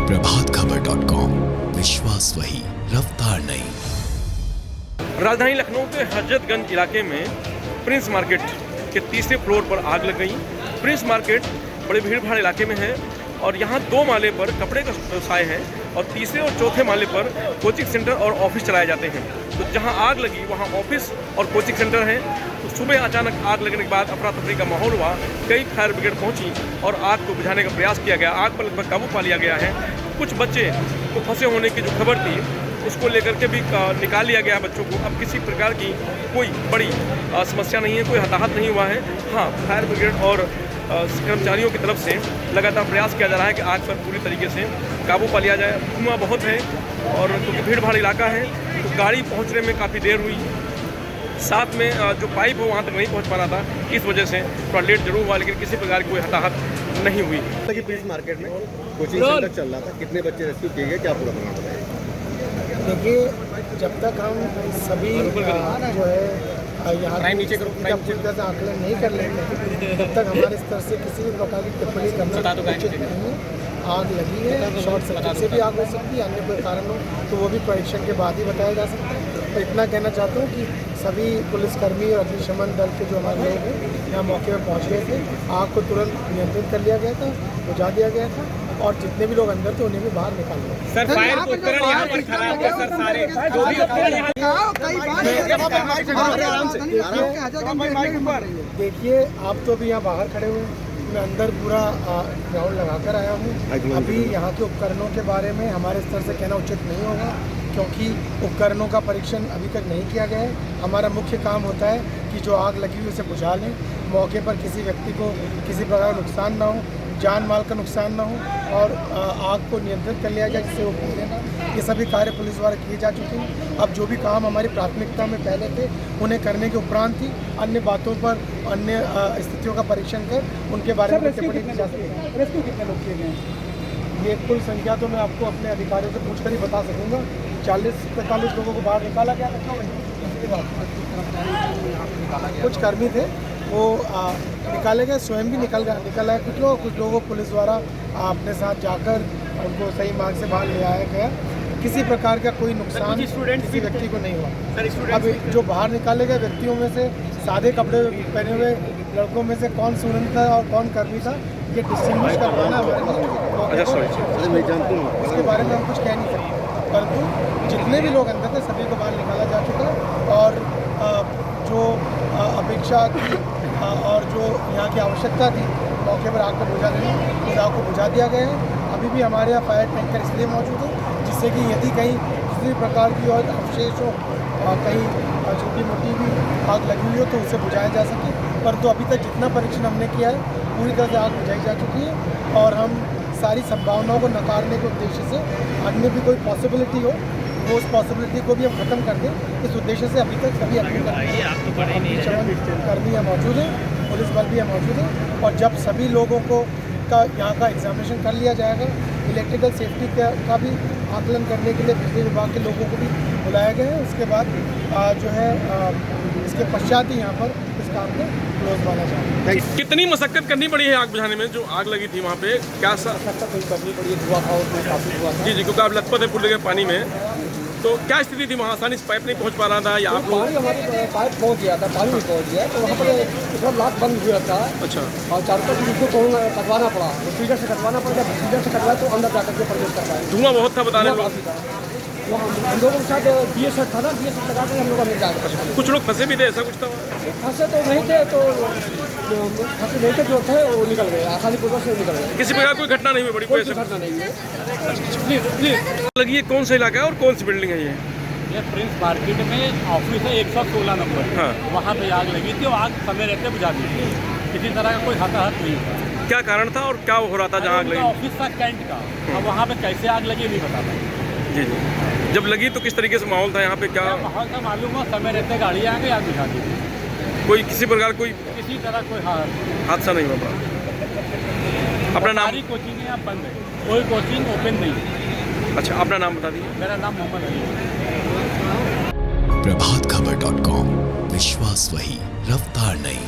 प्रभातखबर.com, विश्वास वही, रफ्तार नहीं। राजधानी लखनऊ के हजरतगंज इलाके में प्रिंस मार्केट के तीसरे फ्लोर पर आग लग गई। प्रिंस मार्केट बड़े भीड़ भाड़ इलाके में है और यहाँ 2 माले पर कपड़े का व्यवसाय है और तीसरे और चौथे माले पर कोचिंग सेंटर और ऑफिस चलाए जाते हैं। तो जहाँ आग लगी वहाँ ऑफिस और कोचिंग सेंटर है। तो सुबह अचानक आग लगने के बाद अफरा तफरी का माहौल हुआ। कई फायर ब्रिगेड पहुँची और आग को बुझाने का प्रयास किया गया। आग पर लगभग काबू पा लिया गया है। कुछ बच्चे को फंसे होने की जो खबर थी उसको लेकर के भी निकाल लिया गया बच्चों को। अब किसी प्रकार की कोई बड़ी समस्या नहीं है, कोई हताहत नहीं हुआ है। हाँ, फायर ब्रिगेड और कर्मचारियों की तरफ से लगातार प्रयास किया जा रहा है कि आग पर पूरी तरीके से काबू पा लिया जाए। धुआं बहुत है और क्योंकि भीड़ भाड़ इलाका है तो गाड़ी पहुंचने में काफ़ी देर हुई। साथ में जो पाइप है वहाँ तक नहीं पहुँच पा रहा था, इस वजह से थोड़ा लेट जरूर हुआ, लेकिन किसी प्रकार की कोई हताहत नहीं हुई। प्रिंस मार्केट में कोचिंग सेंटर चल रहा था, कितने बच्चे रेस्क्यू किए गए, क्या पूरा प्लान बताइए? देखिए, जब तक हम सभी जो है यहाँ पूरी तरह से आकलन नहीं कर लेंगे तब तक हमारे स्तर से किसी भी प्रकार की टिप्पणी करना उचित नहीं है। आग लगी है, शॉर्ट सर्किट से भी आग हो सकती है, अन्य कोई कारण हो तो वो भी परीक्षण के बाद ही बताया जा सकता है। तो इतना कहना चाहता हूँ कि सभी पुलिसकर्मी और अग्निशमन दल के जो हमारे लोग हैं यहाँ मौके पर पहुँच गए थे। आग को तुरंत नियंत्रित कर लिया गया था, बुझा दिया गया था और जितने भी लोग अंदर थे उन्हें भी बाहर निकाल दिया। सर, फायर उपकरण यहाँ पर खराब है सर, सारे जो भी देखिए, आप तो अभी यहाँ बाहर खड़े हुए हैं, मैं अंदर पूरा ग्राउंड लगा कर आया हूँ। अभी यहाँ के उपकरणों के बारे में हमारे स्तर से कहना उचित नहीं होगा क्योंकि उपकरणों का परीक्षण अभी तक नहीं किया गया है। हमारा मुख्य काम होता है कि जो आग लगी हुई उसे बुझा लें, मौके पर किसी व्यक्ति को किसी प्रकार का नुकसान ना हो, जान माल का नुकसान ना हो और आग को नियंत्रित कर लिया जाए जिससे वो फैले ना। ये सभी कार्य पुलिस द्वारा किए जा चुके हैं। अब जो भी काम हमारी प्राथमिकता में पहले थे उन्हें करने के उपरांत ही अन्य बातों पर, अन्य स्थितियों का परीक्षण कर उनके बारे में टिप्पणी की जा सकती है। रेस्क्यू कितने लोग किए गए? ये कुल संख्या तो मैं आपको अपने अधिकारियों से पूछकर ही बता सकूँगा। 40-45 लोगों को बाहर निकाला गया। कुछ कर्मी थे वो निकाले गए, स्वयं भी निकला है कुछ लोगों को पुलिस द्वारा अपने साथ जाकर उनको सही मार्ग से बाहर ले आया गया। किसी प्रकार का कोई नुकसान किसी व्यक्ति को नहीं हुआ। अब जो बाहर निकाले गए व्यक्तियों में से सादे कपड़े पहने हुए लड़कों में से कौन स्टूडेंट था और कौन कर्मी था ये डिस्टिंग्विश करवाना इसके बारे में हम कुछ कह नहीं सकते, परंतु जितने भी लोग अंदर थे सभी को बाहर निकाला जा चुका है और जो अपेक्षा थी और जो यहाँ की आवश्यकता थी मौके पर आग को बुझा देना, उस आग को बुझा दिया गया है। अभी भी हमारे यहाँ फायर टैंकर इसलिए मौजूद है जिससे कि यदि कहीं किसी भी प्रकार की और अवशेष हो, कहीं छोटी मोटी भी आग लगी हुई हो तो उसे बुझाया जा सके। परंतु अभी तक जितना परीक्षण हमने किया है पूरी तरह से आग बुझाई जा चुकी है और हम सारी संभावनाओं को नकारने के उद्देश्य से अन्य भी कोई पॉसिबिलिटी हो वो उस पॉसिबिलिटी को भी हम खत्म कर दें, इस उद्देश्य से अभी तक सभी कर्मी यहाँ मौजूद हैं, पुलिस बल भी यहाँ मौजूद है। और जब सभी लोगों को यहाँ का एग्जामिनेशन कर लिया जाएगा, इलेक्ट्रिकल सेफ्टी का भी आकलन करने के लिए बिजली विभाग के लोगों को भी बुलाया गया है। उसके बाद जो है इसके पश्चात ही यहाँ पर इस काम को क्लोज माना जाए। कितनी मशक्कत करनी पड़ी है आग बुझाने में? जो आग लगी थी वहाँ पे क्या मशक्कत करनी पड़ी है, धुआं था उसमें काफ़ी हुआ था। जी, क्योंकि आप लथपथ है पूरे पानी में, तो क्या स्थिति थी वहाँ? आसानी से पाइप नहीं पहुँच पा रहा था या आप लोग? हमारे पाइप पहुँच गया था, पानी भी पहुँच गया तो वहाँ पर लाख बंद हुआ था। अच्छा, और चारों तरफ उसको कटवाना पड़ा, प्रोसीजर से कटवाना पड़ा। जब प्रोसीजर से कटवाया तो अंदर जाकर के प्रवेश कर पाए। धुआं बहुत था बताने लोग। वो हम लोगों के साथ BSF था ना, BSF लगा कर हम लोग मिल जाएगा। कुछ लोग फंसे भी थे, ऐसा कुछ था? फंसे तो नहीं थे, तो फंसे नहीं थे, जो थे वो निकल गए, आसानी पूर्वक से निकल गए। किसी प्रकार कोई घटना नहीं हुई बड़ी? कोई घटना नहीं है। लगी है कौन सा इलाका है और कौन सी बिल्डिंग है ये प्रिंस मार्केट में ऑफिस है 116 नंबर। हाँ, वहाँ पे आग लगी थी और आग समय रहते बुझा दी थी। किसी तरह का कोई हताहत नहीं था। क्या कारण था और क्या हो रहा था जहाँ आग लगी? ऑफिस था कैंट का, अब वहाँ पे कैसे आग लगी नहीं पता था। जी जी, जब लगी तो किस तरीके से माहौल था यहाँ पे? क्या माहौल था मालूम हुआ, समय रहते गाड़ी आ गई, आग बुझा दी थी। कोई किसी प्रकार कोई किसी तरह कोई हादसा नहीं हुआ? अपना नाम? सारी कोचिंग यहाँ बंद है, कोई कोचिंग ओपन नहीं है। अच्छा, अपना नाम बता दीजिए। मेरा नाम मोहम्मद अली है। प्रभातखबर.com, विश्वास वही, रफ्तार नहीं।